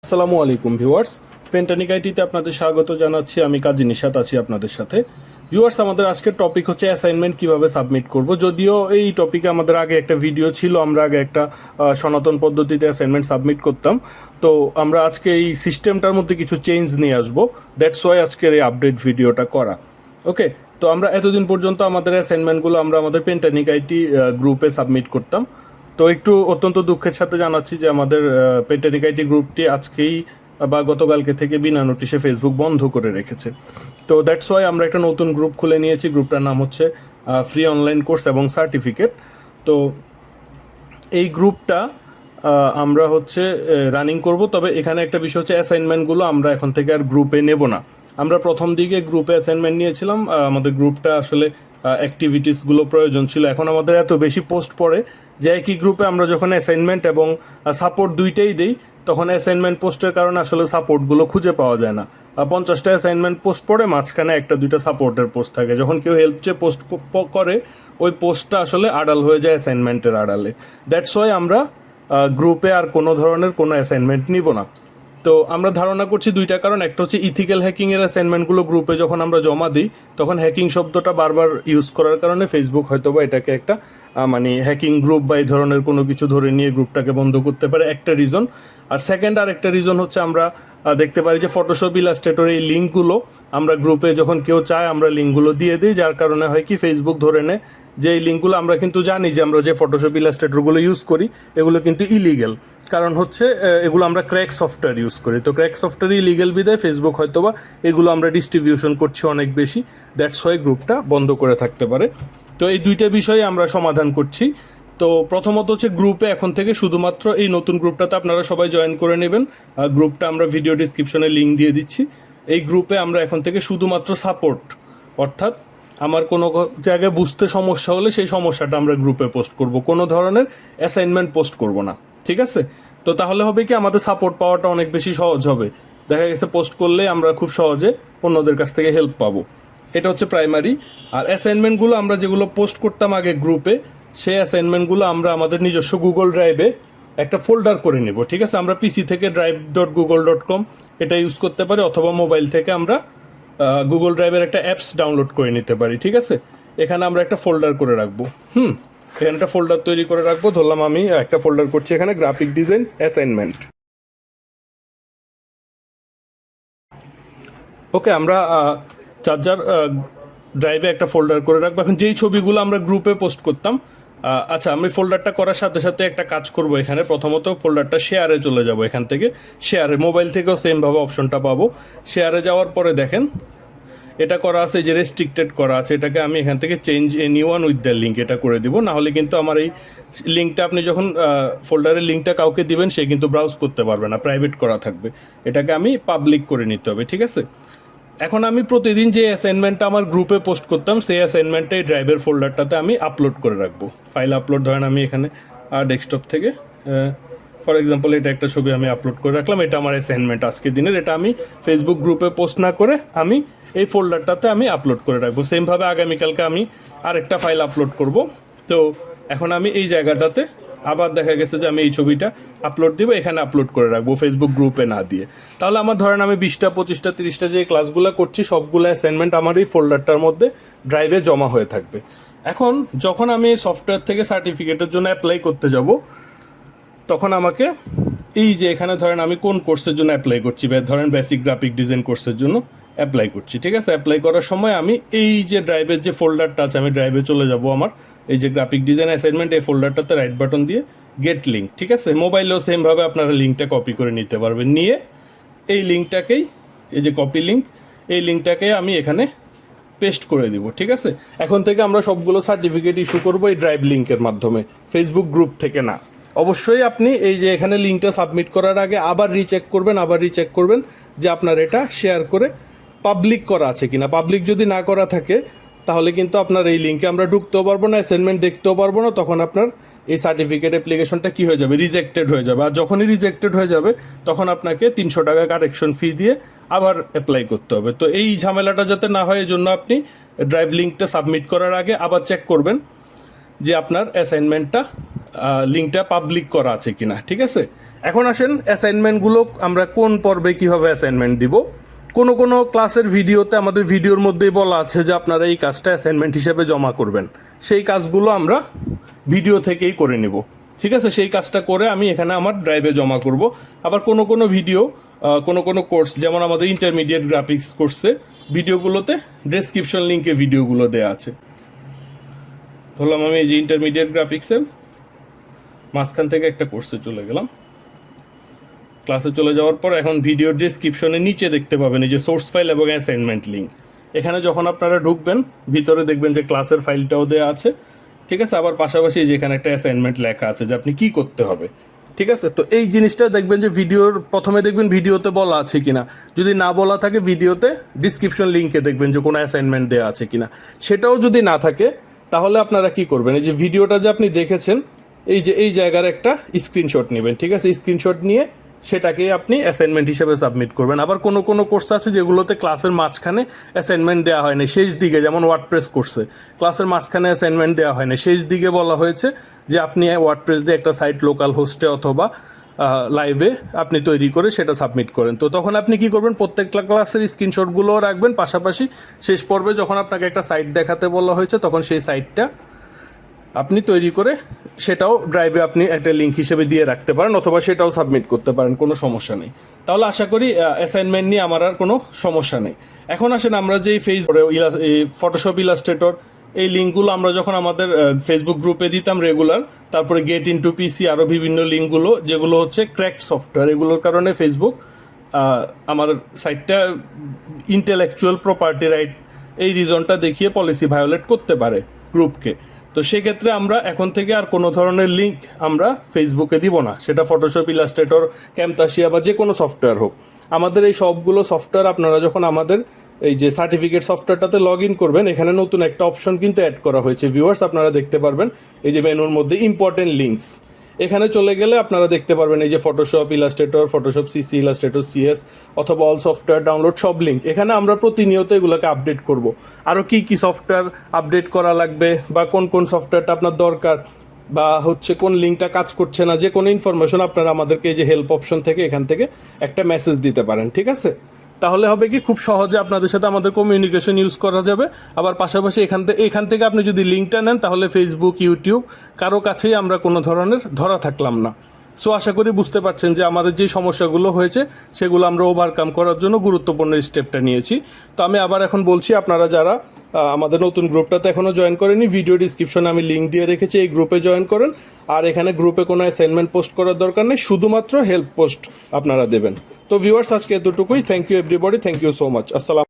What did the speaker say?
আসসালামু আলাইকুম ভিউয়ার্স, পেন্টানিক আইটিতে আপনাদের স্বাগত জানাচ্ছি। আমি কাজী নিশাত আছি আপনাদের সাথে। ভিউয়ার্স, আমাদের আজকের টপিক হচ্ছে অ্যাসাইনমেন্ট কিভাবে সাবমিট করব। যদিও এই টপিকে আমাদের আগে একটা ভিডিও ছিল, আমরা আগে একটা সনাতন পদ্ধতিতে অ্যাসাইনমেন্ট সাবমিট করতাম। তো আমরা আজকে এই সিস্টেমটার মধ্যে কিছু চেঞ্জ নিয়ে আসবো, দ্যাটস ওয়াই আজকের এই আপডেট ভিডিওটা করা। ওকে, তো আমরা এতদিন পর্যন্ত আমাদের অ্যাসাইনমেন্টগুলো আমরা আমাদের পেন্টানিক আইটি গ্রুপে সাবমিট করতাম। তো একটু অত্যন্ত দুঃখের সাথে জানাচ্ছি যে আমাদের পেন্টানিক আইটি গ্রুপটি আজকেই বা গতকালকে থেকে বিনা নোটিশে ফেসবুক বন্ধ করে রেখেছে। তো দ্যাটস ওয়াই আমরা একটা নতুন গ্রুপ খুলে নিয়েছি। গ্রুপটার নাম হচ্ছে ফ্রি অনলাইন কোর্স এবং সার্টিফিকেট। তো এই গ্রুপটা আমরা হচ্ছে রানিং করব। তবে এখানে একটা বিষয় হচ্ছে, অ্যাসাইনমেন্টগুলো আমরা এখন থেকে আর গ্রুপে নেব না। আমরা প্রথম দিকে গ্রুপে অ্যাসাইনমেন্ট নিয়েছিলাম, আমাদের গ্রুপটা আসলে অ্যাক্টিভিটিসগুলো প্রয়োজন ছিল। এখন আমাদের এত বেশি পোস্ট পড়ে যে একই গ্রুপে আমরা যখন অ্যাসাইনমেন্ট এবং সাপোর্ট দুইটাই দিই, তখন অ্যাসাইনমেন্ট পোস্টের কারণে আসলে সাপোর্টগুলো খুঁজে পাওয়া যায় না। 50টা অ্যাসাইনমেন্ট পোস্ট পড়ে, মাঝখানে একটা দুইটা সাপোর্টের পোস্ট থাকে। যখন কেউ হেল্প চেয়ে পোস্ট করে, ওই পোস্টটা আসলে আড়াল হয়ে যায় অ্যাসাইনমেন্টের আড়ালে। দ্যাটস ওয়াই আমরা গ্রুপে আর কোনো ধরনের কোনো অ্যাসাইনমেন্ট নিব না। তো আমরা ধারণা করছি দুইটা কারণ। একটা হচ্ছে ইথিক্যাল হ্যাকিংয়ের অ্যাসাইনমেন্টগুলো গ্রুপে যখন আমরা জমা দিই, তখন হ্যাকিং শব্দটা বারবার ইউজ করার কারণে ফেসবুক হয়তো বা এটাকে একটা মানে হ্যাকিং গ্রুপ বা এই ধরনের কোনো কিছু ধরে নিয়ে গ্রুপটাকে বন্ধ করতে পারে, একটা রিজন। আর সেকেন্ড আর একটা রিজন হচ্ছে, আমরা দেখতে পারি যে ফটোশপ ইলাস্ট্রেটর এই লিঙ্কগুলো আমরা গ্রুপে যখন কেউ চায় আমরা লিঙ্কগুলো দিয়ে দিই, যার কারণে হয় কি ফেসবুক ধরে নেয় যে এই লিঙ্কগুলো, আমরা কিন্তু জানি যে আমরা যে ফটোশপ ইলাস্ট্রেটরগুলো ইউজ করি এগুলো কিন্তু ইলিগেল। কারণ হচ্ছে এগুলো আমরা ক্র্যাক সফটওয়্যার ইউজ করি। তো ক্র্যাক সফটওয়্যার ইলিগেল বিদায় ফেসবুক হয়তোবা এগুলো আমরা ডিস্ট্রিবিউশন করছি অনেক বেশি, দ্যাটস ওয়াই গ্রুপটা বন্ধ করে থাকতে পারে। তো এই দুইটা বিষয়ে আমরা সমাধান করছি। তো প্রথমত হচ্ছে, গ্রুপে এখন থেকে শুধুমাত্র এই নতুন গ্রুপটাতে আপনারা সবাই জয়েন করে নেবেন। গ্রুপটা আমরা ভিডিও ডিসক্রিপশনে লিঙ্ক দিয়ে দিচ্ছি। এই গ্রুপে আমরা এখন থেকে শুধুমাত্র সাপোর্ট, অর্থাৎ আমার কোনো জায়গায় বুঝতে সমস্যা হলে সেই সমস্যাটা আমরা গ্রুপে পোস্ট করব, কোনো ধরনের অ্যাসাইনমেন্ট পোস্ট করব না। ঠিক আছে? তো তাহলে হবে কি, আমাদের সাপোর্ট পাওয়াটা অনেক বেশি সহজ হবে। দেখা গেছে পোস্ট করলে আমরা খুব সহজে অন্যদের কাছ থেকে হেল্প পাবো। এটা হচ্ছে প্রাইমারি। আর অ্যাসাইনমেন্টগুলো আমরা যেগুলো পোস্ট করতাম আগে গ্রুপে, সেই অ্যাসাইনমেন্টগুলো আমরা আমাদের নিজস্ব গুগল ড্রাইভে একটা ফোল্ডার করে নেব। ঠিক আছে? আমরা পিসি থেকে drive.google.com এটা ইউজ করতে পারি, অথবা মোবাইল থেকে আমরা গুগল ড্রাইভের একটা অ্যাপস ডাউনলোড করে নিতে পারি। ঠিক আছে? এখানে আমরা একটা ফোল্ডার করে রাখবো। এখানে একটা ফোল্ডার তৈরি করে রাখবো। ধরলাম আমি একটা ফোল্ডার করছি এখানে, গ্রাফিক ডিজাইন অ্যাসাইনমেন্ট। ওকে, আমরা চার্জার ড্রাইভে একটা ফোল্ডার করে রাখবো। এখন যেই ছবিগুলো আমরা গ্রুপে পোস্ট করতাম, আচ্ছা, আমি ফোল্ডারটা করার সাথে সাথে একটা কাজ করব। এখানে প্রথমত ফোল্ডারটা শেয়ারে চলে যাব। এখান থেকে শেয়ারে, মোবাইল থেকেও সেমভাবে অপশনটা পাবো। শেয়ারে যাওয়ার পরে দেখেন এটা করা আছে, যে রেস্ট্রিক্টেড করা আছে, এটাকে আমি এখান থেকে change anyone with the link এটা করে দিব। না হলে কিন্তু আমার এই লিঙ্কটা, আপনি যখন ফোল্ডারের লিঙ্কটা কাউকে দিবেন, সে কিন্তু ব্রাউজ করতে পারবে না, প্রাইভেট করা থাকবে। এটাকে আমি পাবলিক করে নিতে হবে। ঠিক আছে? এখন আমি প্রতিদিন যে অ্যাসাইনমেন্টটা আমার গ্রুপে পোস্ট করতাম, সেই অ্যাসাইনমেন্টটা এই ড্রাইভের ফোল্ডারটাতে আমি আপলোড করে রাখবো। ফাইল আপলোড, ধরেন আমি এখানে ডেস্কটপ থেকে ফর এক্সাম্পল এটা একটা ছবি আমি আপলোড করে রাখলাম। এটা আমার অ্যাসাইনমেন্ট আজকের দিনের। এটা আমি ফেসবুক গ্রুপে পোস্ট না করে আমি এই ফোল্ডারটাতে আমি আপলোড করে রাখবো। সেমভাবে আগামীকালকে আমি আরেকটা ফাইল আপলোড করব। তো এখন আমি এই জায়গাটাতে আবার দেখা গেছে যে আমি এই ছবিটা আপলোড দিব, এখানে আপলোড করে রাখবো, ফেসবুক গ্রুপে না দিয়ে। তাহলে আমার ধরেন আমি 20টা 25টা 30টা যে ক্লাসগুলো করছি, সবগুলো অ্যাসাইনমেন্ট আমার এই ফোল্ডারটার মধ্যে ড্রাইভে জমা হয়ে থাকবে। এখন যখন আমি সফটওয়্যার থেকে সার্টিফিকেটের জন্য অ্যাপ্লাই করতে যাব, তখন আমাকে এই যে এখানে ধরেন আমি কোন কোর্সের জন্য অ্যাপ্লাই করছি, ধরেন বেসিক গ্রাফিক ডিজাইন কোর্সের জন্য অ্যাপ্লাই করছি। ঠিক আছে? অ্যাপ্লাই করার সময় আমি এই যে ড্রাইভের যে ফোল্ডারটা আছে, আমি ড্রাইভে চলে যাব। আমার এই যে গ্রাফিক ডিজাইন অ্যাসাইনমেন্ট, এই ফোল্ডারটাতে রাইট বাটন দিয়ে গেট লিঙ্ক। ঠিক আছে? মোবাইলেও সেমভাবে আপনারা লিঙ্কটা কপি করে নিতে পারবেন। নিয়ে এই লিঙ্কটাকেই, এই যে কপি লিঙ্ক, এই লিঙ্কটাকে আমি এখানে পেস্ট করে দিব। ঠিক আছে? এখন থেকে আমরা সবগুলো সার্টিফিকেট ইস্যু করবো এই ড্রাইভ লিঙ্কের মাধ্যমে, ফেসবুক গ্রুপ থেকে না। অবশ্যই আপনি এই যে এখানে লিঙ্কটা সাবমিট করার আগে আবার রিচেক করবেন যে আপনার এটা শেয়ার করে পাবলিক করা আছে কিনা। পাবলিক যদি না করা থাকে, তাহলে কিন্তু আপনার এই লিঙ্কে আমরা ঢুকতেও পারবো না, অ্যাসাইনমেন্ট দেখতেও পারবো না। তখন আপনার এই সার্টিফিকেট অ্যাপ্লিকেশনটা কি হয়ে যাবে, রিজেক্টেড হয়ে যাবে। আর যখনই রিজেক্টেড হয়ে যাবে, তখন আপনাকে 300 টাকা কারেকশন ফি দিয়ে আবার অ্যাপ্লাই করতে হবে। তো এই ঝামেলাটা যাতে না হয়, এই জন্য আপনি ড্রাইভ লিঙ্কটা সাবমিট করার আগে আবার চেক করবেন যে আপনার অ্যাসাইনমেন্টটা লিঙ্কটা পাবলিক করা আছে কিনা। ঠিক আছে, এখন আসেন অ্যাসাইনমেন্টগুলো আমরা কোন পর্বে কিভাবে অ্যাসাইনমেন্ট দিব। কোনো কোনো ক্লাসের ভিডিওতে আমাদের ভিডিওর মধ্যেই বলা আছে যে আপনারা এই কাজটা অ্যাসাইনমেন্ট হিসেবে জমা করবেন, সেই কাজগুলো আমরা ভিডিও থেকেই করে নিব। ঠিক আছে, সেই কাজটা করে আমি এখানে আমার ড্রাইভে জমা করব। আবার কোনো কোনো ভিডিও, কোনো কোনো কোর্স, যেমন আমাদের ইন্টারমিডিয়েট গ্রাফিক্স কোর্সে ভিডিওগুলোতে ডেসক্রিপশন লিঙ্কে ভিডিওগুলো দেওয়া আছে। ধরলাম আমি এই যে ইন্টারমিডিয়েট গ্রাফিক্সের মাঝখান থেকে একটা কোর্সে চলে গেলাম, ক্লাসে চলে যাওয়ার পর এখন ভিডিও ডেসক্রিপশনে নিচে দেখতে পাবেন এই যে সোর্স ফাইল এবং অ্যাসাইনমেন্ট লিঙ্ক। এখানে যখন আপনারা ঢুকবেন ভিতরে দেখবেন যে ক্লাসের ফাইলটাও দেওয়া আছে। ঠিক আছে, আবার পাশাপাশি যেখানে একটা অ্যাসাইনমেন্ট লেখা আছে যে আপনি কি করতে হবে। ঠিক আছে, তো এই জিনিসটা দেখবেন যে ভিডিওর প্রথমে দেখবেন ভিডিওতে বলা আছে কিনা, যদি না বলা থাকে ভিডিওতে ডিসক্রিপশন লিঙ্কে দেখবেন যে কোনো অ্যাসাইনমেন্ট দেওয়া আছে কিনা। সেটাও যদি না থাকে তাহলে আপনারা কি করবেন, এই যে ভিডিওটা যে আপনি দেখেছেন এই যে এই জায়গার একটা স্ক্রিনশট নেবেন। ঠিক আছে, স্ক্রিনশট নিয়ে সেটাকে আপনি অ্যাসাইনমেন্ট হিসেবে সাবমিট করবেন। আবার কোনো কোনো কোর্স আছে যেগুলোতে ক্লাসের মাঝখানে অ্যাসাইনমেন্ট দেওয়া হয় না, শেষ দিকে, যেমন ওয়ার্ডপ্রেস কোর্সে ক্লাসের মাঝখানে অ্যাসাইনমেন্ট দেওয়া হয় না, শেষ দিকে বলা হয়েছে যে আপনি ওয়ার্ডপ্রেস দিয়ে একটা সাইট লোকাল হোস্টে অথবা লাইভে আপনি তৈরি করে সেটা সাবমিট করেন। তো তখন আপনি কি করবেন, প্রত্যেকটা ক্লাসের স্ক্রিনশটগুলোও রাখবেন, পাশাপাশি শেষ পর্বে যখন আপনাকে একটা সাইট দেখাতে বলা হয়েছে তখন সেই সাইটটা আপনি তৈরি করে সেটাও ড্রাইভে আপনি একটা লিঙ্ক হিসেবে দিয়ে রাখতে পারেন, অথবা সেটাও সাবমিট করতে পারেন, কোনো সমস্যা নেই। তাহলে আশা করি অ্যাসাইনমেন্ট নিয়ে আমার আর কোনো সমস্যা নেই। এখন আসেন আমরা যে ফটোশপ ইলাস্ট্রেটর এই লিঙ্কগুলো আমরা যখন আমাদের ফেসবুক গ্রুপে দিতাম রেগুলার, তারপরে গেট ইনটু পিসি, আরও বিভিন্ন লিঙ্কগুলো যেগুলো হচ্ছে ক্র্যাকড সফটওয়্যার, এগুলোর কারণে ফেসবুক আমার সাইটটা ইন্টেলেকচুয়াল প্রপার্টি রাইট এই রিজনটা দেখিয়ে পলিসি ভায়োলেট করতে পারে গ্রুপকে। তো সেক্ষেত্রে আমরা এখন থেকে আর কোনো ধরনের লিঙ্ক আমরা ফেসবুকে দিব না, সেটা ফটোশপ ইলাস্ট্রেটর, ক্যামতাসিয়া বা যে কোনো সফটওয়্যার হোক। আমাদের এই সবগুলো সফটওয়্যার আপনারা যখন আমাদের এই যে সার্টিফিকেট সফটওয়্যারটাতে লগ ইন করবেন, এখানে নতুন একটা অপশন কিন্তু অ্যাড করা হয়েছে ভিউয়ার্স, আপনারা দেখতে পারবেন এই যে মেনুর মধ্যে ইম্পর্টেন্ট লিঙ্কস, এখানে চলে গেলে আপনারা দেখতে পারবেন এই যে Photoshop Illustrator, Photoshop CC, Illustrator CS অথবা অল সফটওয়্যার ডাউনলোড সব লিঙ্ক। এখানে আমরা প্রতিনিয়ত এগুলোকে আপডেট করব, আরও কি কি সফটওয়্যার আপডেট করা লাগবে বা কোন কোন সফটওয়্যারটা আপনার দরকার বা হচ্ছে কোন লিঙ্কটা কাজ করছে না, যে কোনো ইনফরমেশন আপনারা আমাদেরকে এই যে হেল্প অপশন থেকে এখান থেকে একটা মেসেজ দিতে পারেন। ঠিক আছে, তাহলে হবে কি খুব সহজে আপনাদের সাথে আমাদের কমিউনিকেশন ইউজ করা যাবে। আবার পাশাপাশি এখান থেকে আপনি যদি লিঙ্কটা নেন তাহলে ফেসবুক, ইউটিউব কারো কাছেই আমরা কোনো ধরনের ধরা থাকলাম না। সো আশা করি বুঝতে পারছেন যে আমাদের যে সমস্যাগুলো হয়েছে সেগুলো আমরা ওভারকাম করার জন্য গুরুত্বপূর্ণ স্টেপটা নিয়েছি। তো আমি আবার এখন বলছি, আপনারা যারা আমাদের নতুন গ্রুপটাতে এখনও জয়েন করেনি, ভিডিও ডিসক্রিপশনে আমি লিঙ্ক দিয়ে রেখেছি, এই গ্রুপে জয়েন করেন। আর এখানে গ্রুপে কোনো অ্যাসাইনমেন্ট পোস্ট করার দরকার নেই, শুধুমাত্র হেল্প পোস্ট আপনারা দেবেন। তো ভিউয়ার্স আজকে এতটুকুই। Thank you everybody, thank you so much. আসসালাম।